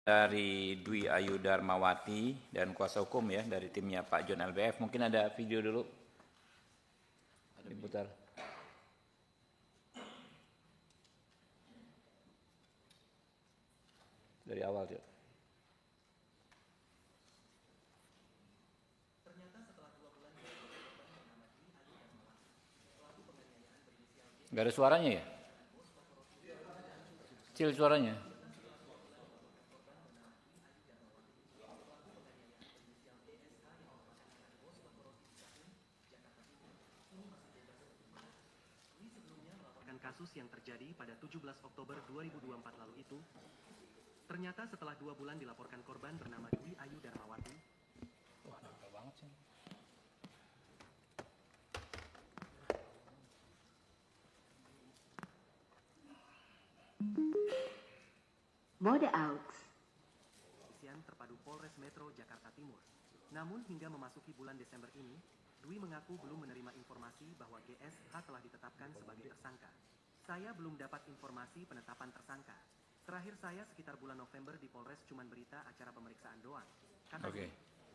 dari Dwi Ayu Darmawati dan kuasa hukum ya dari timnya Pak John LBF. Mungkin ada video dulu. Diputar. Dari awal, Cok. Gak ada suaranya ya? Kecil suaranya. Kasus yang terjadi pada 17 Oktober 2024 lalu itu, ternyata setelah 2 bulan dilaporkan korban bernama Dwi Ayu Darmawati. Wah, nempel banget sih. Mode AUX. Isian terpadu Polres Metro Jakarta Timur. Namun hingga memasuki bulan Desember ini, Dwi mengaku belum menerima informasi bahwa GSH telah ditetapkan sebagai tersangka. Saya belum dapat informasi penetapan tersangka. Terakhir saya sekitar bulan November di Polres cuman berita acara pemeriksaan doang. Katanya,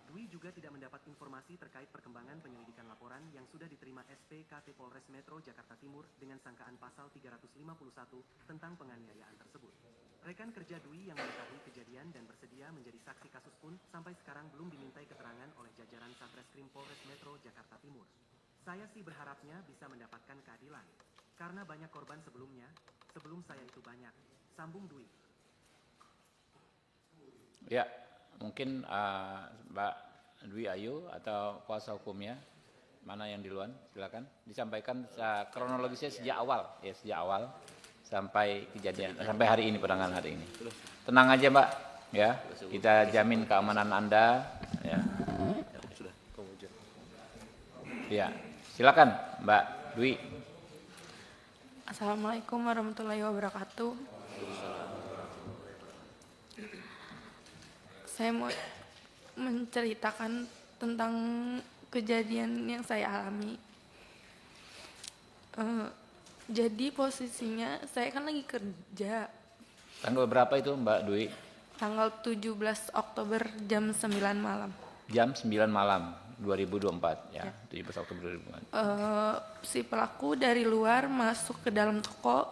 Dwi juga tidak mendapat informasi terkait perkembangan penyelidikan laporan yang sudah diterima SPKT Polres Metro Jakarta Timur dengan sangkaan pasal 351 tentang penganiayaan tersebut. Rekan kerja Dwi yang mengetahui kejadian dan bersedia menjadi saksi kasus pun sampai sekarang belum dimintai keterangan oleh jajaran Satreskrim Polres Metro Jakarta Timur. Saya sih berharapnya bisa mendapatkan keadilan. Karena banyak korban sebelumnya, sebelum saya itu banyak. Sambung Dwi. Ya, mungkin Mbak Dwi Ayu atau kuasa hukumnya, mana yang duluan? Silakan disampaikan kronologisnya sejak awal sampai kejadian, sampai hari ini, penanganan hari ini. Tenang aja Mbak, ya, kita jamin keamanan Anda. Ya, ya, silakan Mbak Dwi. Assalamualaikum warahmatullahi wabarakatuh. Saya mau menceritakan tentang kejadian yang saya alami. Jadi posisinya saya kan lagi kerja. Tanggal berapa itu Mbak Dwi? Tanggal 17 Oktober jam 9 malam. Jam 9 malam 2024 ya. 17 Oktober 2024. Si pelaku dari luar masuk ke dalam toko,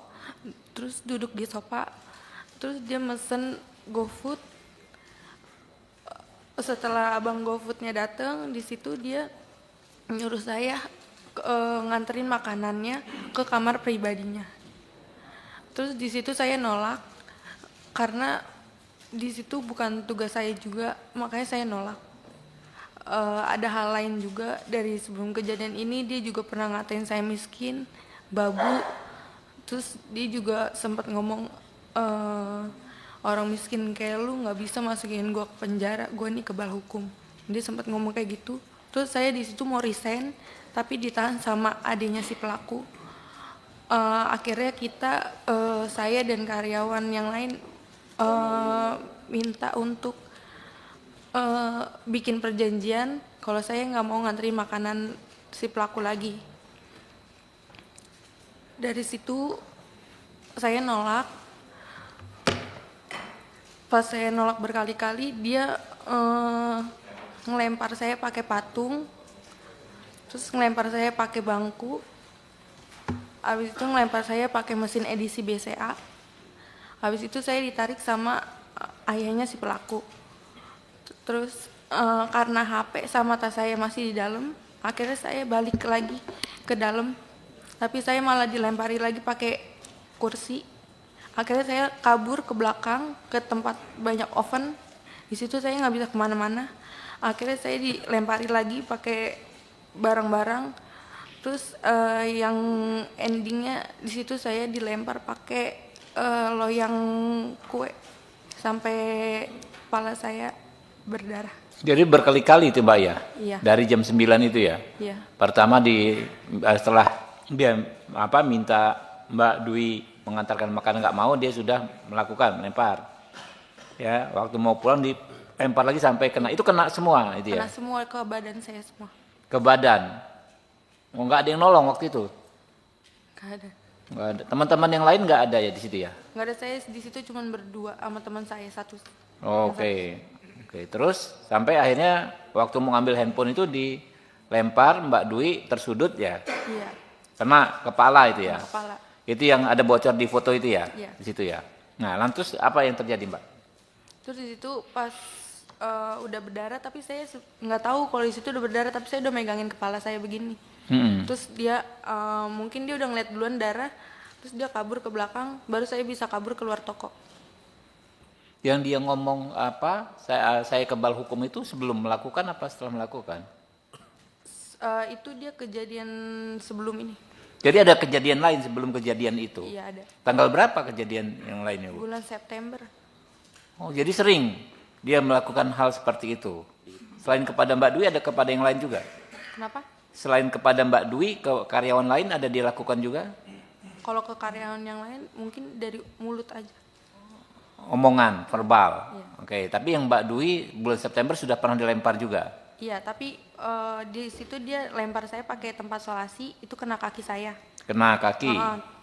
terus duduk di sofa, terus dia mesen GoFood. Setelah abang GoFoodnya datang, di situ dia nyuruh saya nganterin makanannya ke kamar pribadinya. Terus di situ saya nolak karena di situ bukan tugas saya juga, makanya saya nolak. Ada hal lain juga dari sebelum kejadian ini, dia juga pernah ngatain saya miskin, babu. Terus dia juga sempat ngomong, orang miskin kayak lu nggak bisa masukin gue ke penjara, gue nih kebal hukum. Dia sempat ngomong kayak gitu. Terus saya di situ mau resign, tapi ditahan sama adiknya si pelaku. Akhirnya saya dan karyawan yang lain minta untuk bikin perjanjian kalau saya nggak mau nganterin makanan si pelaku lagi. Dari situ saya nolak. Pas saya nolak berkali-kali, dia ngelempar saya pakai patung, terus ngelempar saya pakai bangku, habis itu ngelempar saya pakai mesin edisi BCA. Habis itu saya ditarik sama ayahnya si pelaku. Terus karena HP sama tas saya masih di dalam, akhirnya saya balik lagi ke dalam, tapi saya malah dilempari lagi pakai kursi. Akhirnya saya kabur ke belakang ke tempat banyak oven. Di situ saya nggak bisa kemana-mana. Akhirnya saya dilempari lagi pakai barang-barang. Terus yang endingnya di situ saya dilempar pakai loyang kue sampai kepala saya berdarah. Jadi berkali-kali itu Mbak ya? Iya. Dari jam 9 itu ya? Iya. Pertama setelah dia minta Mbak Dwi mengantarkan makanan nggak mau, dia sudah melempar. Ya, waktu mau pulang dilempar lagi sampai kena. Itu kena semua itu ya? Kena semua ke badan saya semua. Ke badan. Oh, nggak ada yang nolong waktu itu? Nggak ada. Nggak ada. Teman-teman yang lain nggak ada ya di situ ya? Nggak ada, saya di situ cuma berdua sama teman saya satu. Oke. Oke, terus sampai akhirnya waktu mau ngambil handphone itu dilempar Mbak Dwi tersudut ya. Iya, Kena kepala itu ya. kepala. Itu yang ada bocor di foto itu ya. Iya. Di situ ya. Nah, lantas apa yang terjadi, Mbak? Terus di situ pas udah berdarah, tapi saya nggak tahu kalau di situ udah berdarah, tapi saya udah megangin kepala saya begini. Terus dia mungkin dia udah ngeliat duluan darah, terus dia kabur ke belakang, baru saya bisa kabur keluar toko. Yang dia ngomong apa? Saya kebal hukum itu sebelum melakukan apa setelah melakukan? Itu dia kejadian sebelum ini. Jadi ada kejadian lain sebelum kejadian itu. Iya ada. Tanggal berapa kejadian yang lainnya, Bu? Bulan September. Oh, jadi sering dia melakukan hal seperti itu. Selain kepada Mbak Dwi ada kepada yang lain juga? Kenapa? Selain kepada Mbak Dwi, ke karyawan lain ada dilakukan juga? Kalau ke karyawan yang lain mungkin dari mulut aja. Omongan, verbal. Iya. Oke, tapi yang Mbak Dwi bulan September sudah pernah dilempar juga? Iya, tapi di situ dia lempar saya pakai tempat solasi, itu kena kaki saya. Kena kaki?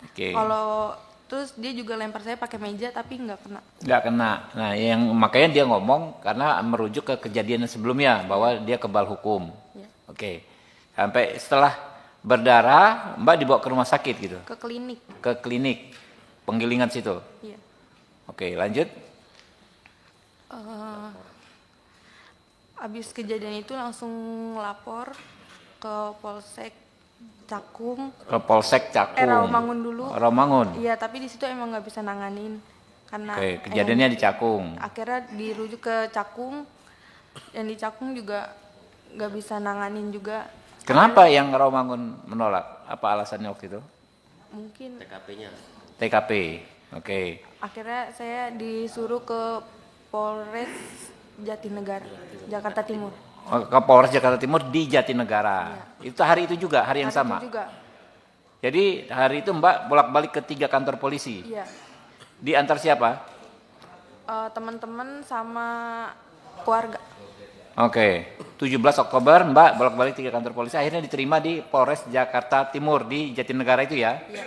Oke. Kalau terus dia juga lempar saya pakai meja, tapi nggak kena. Nggak kena. Nah, makanya dia ngomong karena merujuk ke kejadian sebelumnya bahwa dia kebal hukum. Iya. Oke. Sampai setelah berdarah, Mbak dibawa ke rumah sakit gitu? Ke klinik. Ke klinik, penggilingan situ? Iya. Oke, lanjut. Abis kejadian itu langsung lapor ke Polsek Cakung. Ke Polsek Cakung. Rawamangun dulu. Rawamangun. Iya, tapi di situ emang nggak bisa nanganin karena Oke, kejadiannya di Cakung. akhirnya dirujuk ke Cakung, dan di Cakung juga nggak bisa nanganin juga. Kenapa yang Rawamangun menolak? Apa alasannya waktu itu? Mungkin TKP. Oke. akhirnya saya disuruh ke Polres Jatinegara, Jakarta Timur. Ke Polres Jakarta Timur di Jatinegara. Itu hari itu juga, hari yang Hari sama. itu juga. Jadi hari itu Mbak bolak-balik ke 3 kantor polisi. Iya. Diantar siapa? Teman-teman sama keluarga. Oke. 17 Oktober Mbak bolak-balik 3 kantor polisi. Akhirnya diterima di Polres Jakarta Timur di Jatinegara itu ya. Iya.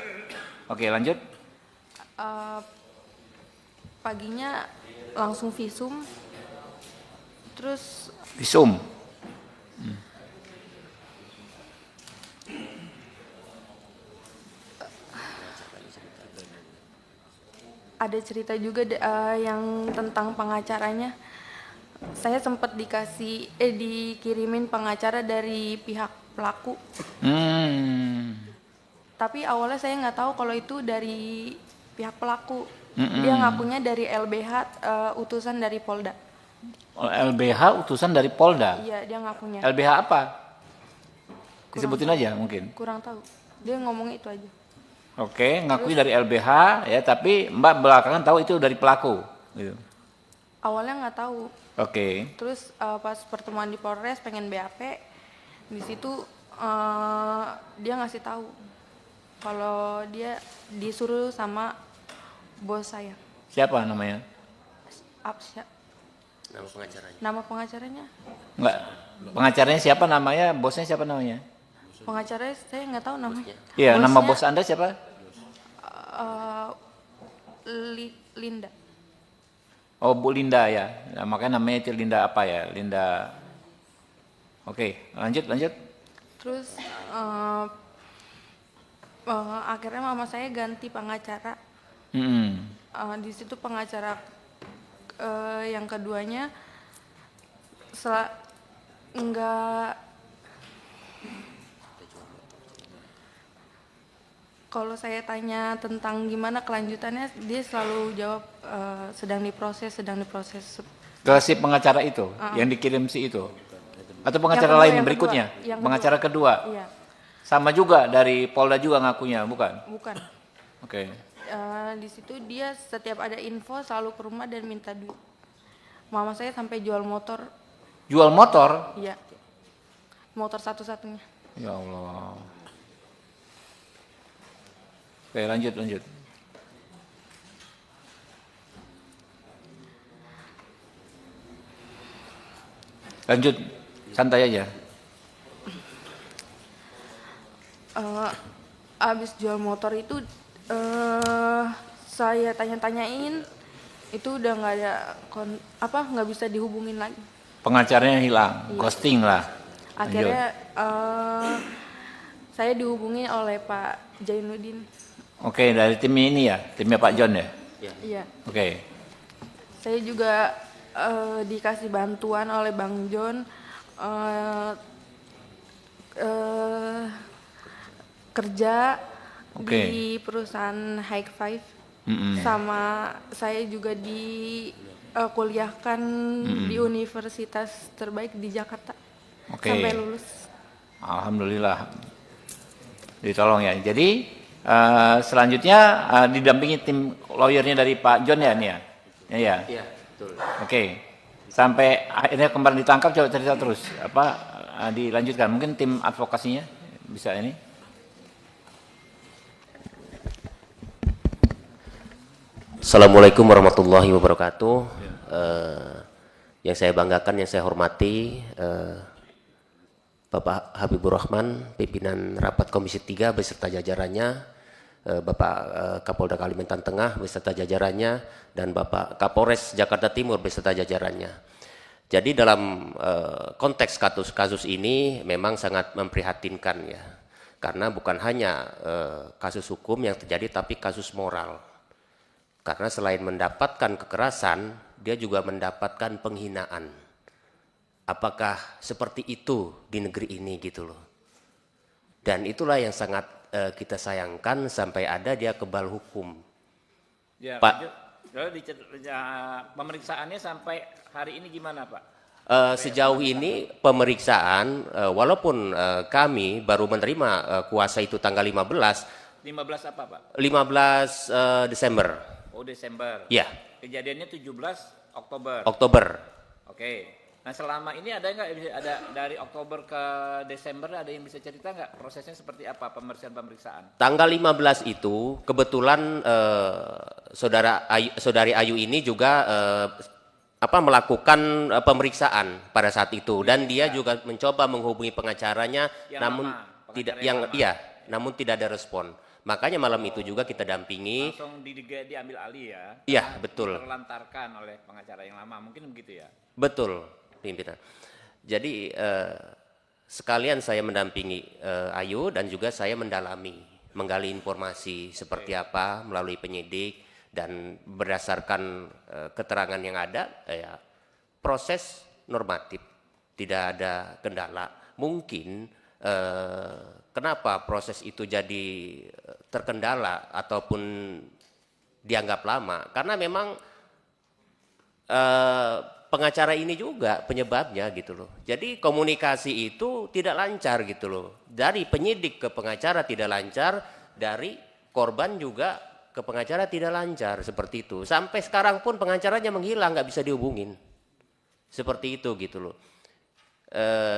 Oke, lanjut. Paginya langsung visum. Terus Visum. ada cerita juga yang tentang pengacaranya. Saya sempat dikirimin pengacara dari pihak pelaku. Tapi awalnya saya nggak tahu kalau itu dari pihak pelaku. Dia ngakunya dari LBH, utusan dari Polda. LBH utusan dari Polda. Iya, dia ngakunya. LBH apa? Disebutin aja mungkin. Kurang tahu. Dia ngomongnya itu aja. Oke, ngakui dari LBH ya, tapi Mbak belakangan tahu itu dari pelaku gitu. Awalnya nggak tahu. Oke. Terus pas pertemuan di Polres pengen BAP, di situ dia ngasih tahu kalau dia disuruh sama bos saya. Siapa namanya? Absya. Nama pengacaranya. Nama pengacaranya? Enggak. Pengacaranya siapa namanya? Bosnya siapa namanya? Pengacaranya saya nggak tahu namanya. Iya, nama Bosnya, bos Anda siapa? Linda. Oh, Bu Linda ya. Nah, makanya namanya itu Linda apa ya? Linda. Oke, lanjut. Terus akhirnya mama saya ganti pengacara. Di situ pengacara yang keduanya kalau saya tanya tentang gimana kelanjutannya, dia selalu jawab sedang diproses. Ke si pengacara itu yang dikirim si itu. Atau pengacara Yang lain kedua, berikutnya? yang kedua. Pengacara kedua. Iya, Sama juga dari Polda juga ngakunya, bukan? bukan. Oke. Di situ dia setiap ada info selalu ke rumah dan minta duit. Mama saya sampai jual motor. Jual motor? Iya. Motor satu-satunya. Ya Allah. Oke, lanjut. Lanjut, santai aja. Abis jual motor itu saya tanya-tanyain itu udah nggak ada nggak bisa dihubungin lagi. Pengacaranya hilang, Iya. ghosting lah. Akhirnya saya dihubungi oleh Pak Jainuddin. Oke, dari tim ini ya, timnya Pak John ya. Iya. Oke. Saya juga dikasih bantuan oleh Bang John kerja Oke. di perusahaan High Five. Mm-mm. Sama saya juga kuliahkan di universitas terbaik di Jakarta. Oke. Sampai lulus. Alhamdulillah. Ditolong ya. Jadi selanjutnya didampingi tim lawyernya dari Pak John ya nih ya. Iya. Iya, betul. Oke. Sampai akhirnya kemarin ditangkap, coba cerita terus. Dilanjutkan. Mungkin tim advokasinya bisa ini. Assalamualaikum warahmatullahi wabarakatuh. Yang saya banggakan, yang saya hormati, Bapak Habibur Rahman, pimpinan rapat Komisi 3 beserta jajarannya, Bapak Kapolda Kalimantan Tengah beserta jajarannya, dan Bapak Kapolres Jakarta Timur beserta jajarannya. Jadi dalam konteks kasus ini memang sangat memprihatinkan ya, karena bukan hanya kasus hukum yang terjadi, tapi kasus moral. Karena selain mendapatkan kekerasan, dia juga mendapatkan penghinaan. Apakah seperti itu di negeri ini gitu loh. Dan itulah yang sangat kita sayangkan sampai ada dia kebal hukum. Ya, Pak. Lalu pemeriksaannya sampai hari ini gimana Pak? Sejauh ini pemeriksaan, walaupun kami baru menerima kuasa itu tanggal 15 apa Pak? 15 Desember. Oh Desember. Ya, Kejadiannya 17 Oktober. Oktober. Oke. Nah selama ini ada dari Oktober ke Desember ada yang bisa cerita nggak prosesnya seperti apa pemeriksaan? Tanggal 15 itu kebetulan saudari Ayu ini juga melakukan pemeriksaan pada saat itu, dan dia juga mencoba menghubungi pengacaranya, namun tidak ada respon. Makanya malam itu juga kita dampingi. Langsung diambil alih ya? Iya, betul. Terlantarkan oleh pengacara yang lama, mungkin begitu ya? Betul, pimpinan. Jadi sekalian saya mendampingi Ayu, dan juga saya menggali informasi seperti apa melalui penyidik, dan berdasarkan keterangan yang ada, ya proses normatif, tidak ada kendala. Mungkin kenapa proses itu jadi terkendala ataupun dianggap lama, karena memang pengacara ini juga penyebabnya gitu loh. Jadi komunikasi itu tidak lancar gitu loh. Dari penyidik ke pengacara tidak lancar, dari korban juga ke pengacara tidak lancar, seperti itu. Sampai sekarang pun pengacaranya menghilang, nggak bisa dihubungin. Seperti itu gitu loh.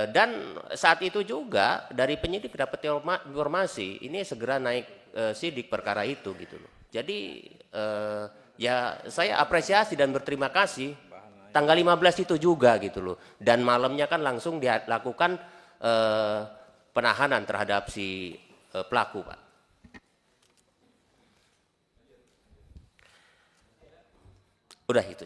Dan saat itu juga dari penyidik dapat informasi ini segera naik sidik perkara itu gitu loh. Jadi ya saya apresiasi dan berterima kasih. Tanggal 15 itu juga gitu loh. Dan malamnya kan langsung dilakukan penahanan terhadap si pelaku, Pak. Udah itu.